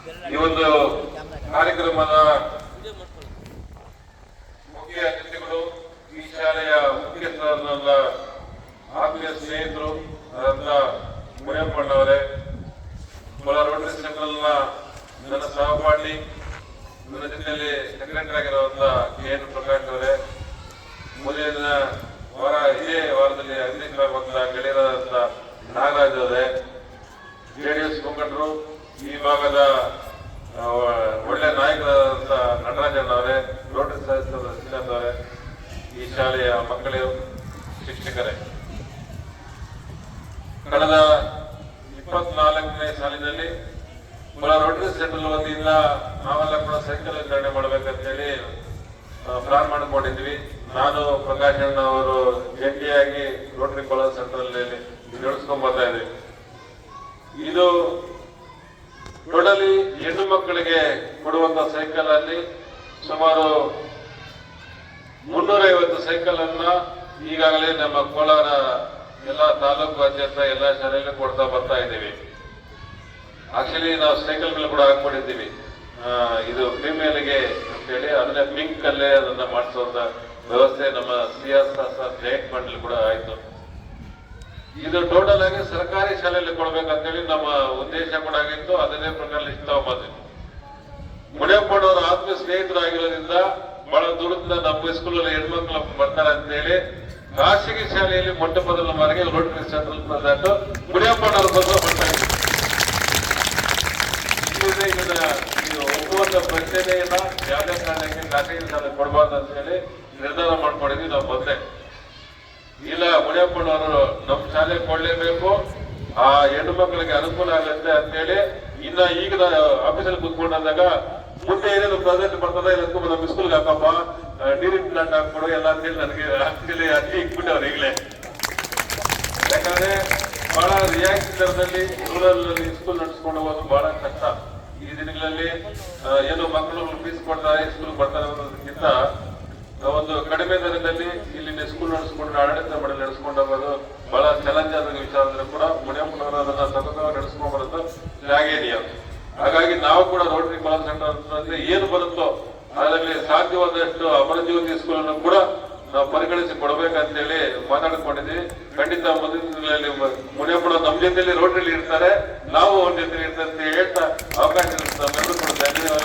ಈ ಒಂದು ಕಾರ್ಯಕ್ರಮದ ಮುಖ್ಯ ಅತಿಥಿಗಳು ಈ ಶಾಲೆಯ ಮುಖ್ಯಸ್ಥರನ್ನೆಲ್ಲ ಆತ್ಮೀಯ ಸ್ನೇಹಿತರು ಆದಂತ ಮುನಿಯಪ್ಪಣ್ಣವರೇ, ಕೋಲಾರ ರೋಟರಿ ಸೆಂಟ್ರಲ್ನ ನನ್ನ ಸಹಪಾಠಿ, ನನ್ನ ಜೊತೆಯಲ್ಲಿ ಸೆಕ್ರೆಟರಿ ಆಗಿರುವಂತ ಕೆ.ಎನ್. ಪ್ರಕಾಶ್ ಅವರೇ, ಮುಂದಿನ ವಾರ ಇದೇ ವಾರದಲ್ಲಿ ಅಧ್ಯಕ್ಷರಾಗುವಂತ ಗೆಳೆಯರಾದಂತ ನಾಗರಾಜ್ ಅವರೇ, ಜೆಡಿಎಸ್ ಮುಖಂಡರು, ಈ ಭಾಗದ ಒಳ್ಳೆ ನಾಯಕರಾದಂತ ನಟರಾಜನ್ ಅವರೇ, ರೋಟರಿ ಸದಸ್ಯರಾದ ಶ್ರೀಕಾಂತ್ ಅವರೇ, ಈ ಶಾಲೆಯ ಮಕ್ಕಳು, ಶಿಕ್ಷಕರೇ, ಕಳೆದ 24ನೇ ಸಾಲಿನಲ್ಲಿ ಕೋಲಾರ ರೋಟರಿ ಸೆಂಟ್ರಲ್ ವತಿಯಿಂದ ನಾವೆಲ್ಲ ಕೂಡ ಸೈಕಲ್ ವಿತರಣೆ ಮಾಡ್ಬೇಕಂತ ಹೇಳಿ ಪ್ಲಾನ್ ಮಾಡಿಕೊಂಡಿದ್ವಿ. ನಾನು ಪ್ರಕಾಶ್ ಅಣ್ಣ ಅವರು ಜಂಟಿಯಾಗಿ ರೋಟರಿ ಕೋಲಾರ ಸೆಂಟ್ರಲ್ ನಡೆಸ್ಕೊಂಡ್ ಬರ್ತಾ ಇದ್ವಿ. ಇದು ಟೋಟಲಿ ಹೆಣ್ಣು ಮಕ್ಕಳಿಗೆ ಕೊಡುವಂತ ಸೈಕಲ್ ಅಲ್ಲಿ ಸುಮಾರು 350 ಸೈಕಲ್ ಅನ್ನ ಈಗಾಗಲೇ ನಮ್ಮ ಕೋಲಾರ ಎಲ್ಲ ತಾಲೂಕು ಅಧ್ಯಕ್ಷ ಎಲ್ಲ ಶಾಲೆಯಲ್ಲಿ ಕೊಡ್ತಾ ಬರ್ತಾ ಇದ್ದೀವಿ. ಆಕ್ಚುಲಿ ನಾವು ಸೈಕಲ್ಗಳು ಕೂಡ ಹಾಕೊಂಡಿದ್ದೀವಿ. ಇದು ಫಿಮೇಲ್ಗೆ ಅಂತೇಳಿ ಅದನ್ನ ಪಿಂಕ್ ಅಲ್ಲೇ ಅದನ್ನ ಮಾಡಿಸುವಂತ ವ್ಯವಸ್ಥೆ ನಮ್ಮ CSR ಜೈಂಟ್ ಮಂಡಳಿ ಕೂಡ ಆಯ್ತು. ಇದು ಟೋಟಲ್ ಆಗಿ ಸರ್ಕಾರಿ ಶಾಲೆಯಲ್ಲಿ ಕೊಡ್ಬೇಕಂತೇಳಿ ನಮ್ಮ ಉದ್ದೇಶ ಕೂಡ ಆಗಿತ್ತು. ಅದನ್ನೇ ಪ್ರಕಾರ ಲಿಸ್ಟ್ ತಗೊಂಬಂದಿದ್ವಿ. ಮುನಿಯಪ್ಪನವರ ಆತ್ಮೀಯ ಸ್ನೇಹಿತರಾಗಿರೋದ್ರಿಂದ ಬಹಳ ದೂರದಿಂದ ನಮ್ಮ ಸ್ಕೂಲಲ್ಲಿ ಹೆಣ್ಮಕ್ಳು ಬರ್ತಾರೆ ಅಂತೇಳಿ ಖಾಸಗಿ ಶಾಲೆಯಲ್ಲಿ ಮೊಟ್ಟ ಮೊದಲ ಬಾರಿಗೆ ರೋಟರಿ ಸೆಂಟ್ರಲ್ ಪ್ರೆಸಿಡೆಂಟ್ ಮುನಿಯಪ್ಪನವರ ಬಂದು ಬರ್ತಾ ಇದ್ರು. ಇದು ಒಪ್ಪುವಂತ ಪ್ರಶ್ನೆನೇ ಇಲ್ಲ. ಯಾವುದೇ ಕಾರಣಕ್ಕೆ ಖಾಸಗಿ ಶಾಲೆ ಕೊಡಬಾರ್ದು ಅಂತ ಹೇಳಿ ನಿರ್ಧಾರ ಮಾಡ್ಕೊಂಡಿದ್ವಿ. ನಾವು ಬಂದೆ ಇಲ್ಲ, ಮುನಿಯಪ್ಪನವರು ನಮ್ಮ ಶಾಲೆ ಕೊಡ್ಲೇಬೇಕು, ಆ ಹೆಣ್ಣು ಮಕ್ಕಳಿಗೆ ಅನುಕೂಲ ಆಗುತ್ತೆ ಅಂತೇಳಿ ಈಗ ಆಫೀಸಲ್ಲಿ ಕೂತ್ಕೊಂಡಾಗ ಮುಂದೆ ಏನೇನು ಪ್ರೆಸೆಂಟ್ ಬರ್ತದ ಇದಕ್ಕೂ ನಮ್ಮ ಸ್ಕೂಲ್ಗೆ ಹಾಕಪ್ಪ, ನೀರಿನ ಪ್ಲಾಂಟ್ ಹಾಕ್ಕೊಡು ಎಲ್ಲ ಅಂತೇಳಿ ನನಗೆ ಆಕ್ಚುಲಿ ಅರ್ಜಿ ಇಟ್ಬಿಟ್ಟವ್ರು ಈಗಲೇ. ಯಾಕಂದ್ರೆ ಬಹಳ ರಿಯಾಯಿತಿ ದರದಲ್ಲಿ ರೂರಲ್ ಸ್ಕೂಲ್ ನಡೆಸ್ಕೊಂಡು ಹೋಗೋದು ಬಹಳ ಕಷ್ಟ. ಈ ದಿನಗಳಲ್ಲಿ ಏನು ಮಕ್ಕಳು ಫೀಸ್ ಕೊಡ್ತಾರೆ, ಸ್ಕೂಲ್ ಬರ್ತಾರೆ ಅನ್ನೋದಕ್ಕಿಂತ ಒಂದು ಕಡಿಮೆ ದರದಲ್ಲಿ ಇಲ್ಲಿನ ಸ್ಕೂಲ್ ನಡೆಸ್ಕೊಂಡು ಆಡಳಿತ ಮಾಡಿ ನಡೆಸ್ಕೊಂಡು ಹೋಗೋದು ಬಹಳ ಚಾಲೆಂಜ್ ಆದ ವಿಚಾರ ಅಂದ್ರೆ ಕೂಡ ಮುನಿಯಪ್ಪನವರು ಅದನ್ನ ಸತತವಾಗಿ ನಡೆಸ್ಕೊಂಡು ಬರೋದು ಶ್ಲಾಘನೀಯ. ಹಾಗಾಗಿ ನಾವು ಕೂಡ ರೋಟರಿ ಕೋಲಾರ ಸೆಂಟರ್ ಅಂದ್ರೆ ಏನು ಬರುತ್ತೋ ಅದರಲ್ಲಿ ಸಾಧ್ಯವಾದಷ್ಟು ಅಮರಜ್ಯೋತಿ ಸ್ಕೂಲ್ ಅನ್ನು ಕೂಡ ನಾವು ಪರಿಗಣಿಸಿ ಕೊಡ್ಬೇಕಂತ ಹೇಳಿ ಮಾತಾಡ್ಕೊಂಡಿದ್ವಿ. ಖಂಡಿತ ಮುಂದಿನ ದಿನಗಳಲ್ಲಿ ಮುನಿಯಪ್ಪನ ನಮ್ಮ ಜೊತೆಯಲ್ಲಿ ರೋಟರಿಲಿ ಇರ್ತಾರೆ, ನಾವು ಅವ್ರ ಜೊತೆ ಇರ್ತಾರೆ ಅಂತ ಹೇಳ್ತಾ ಅವಕಾಶ ಧನ್ಯವಾದ.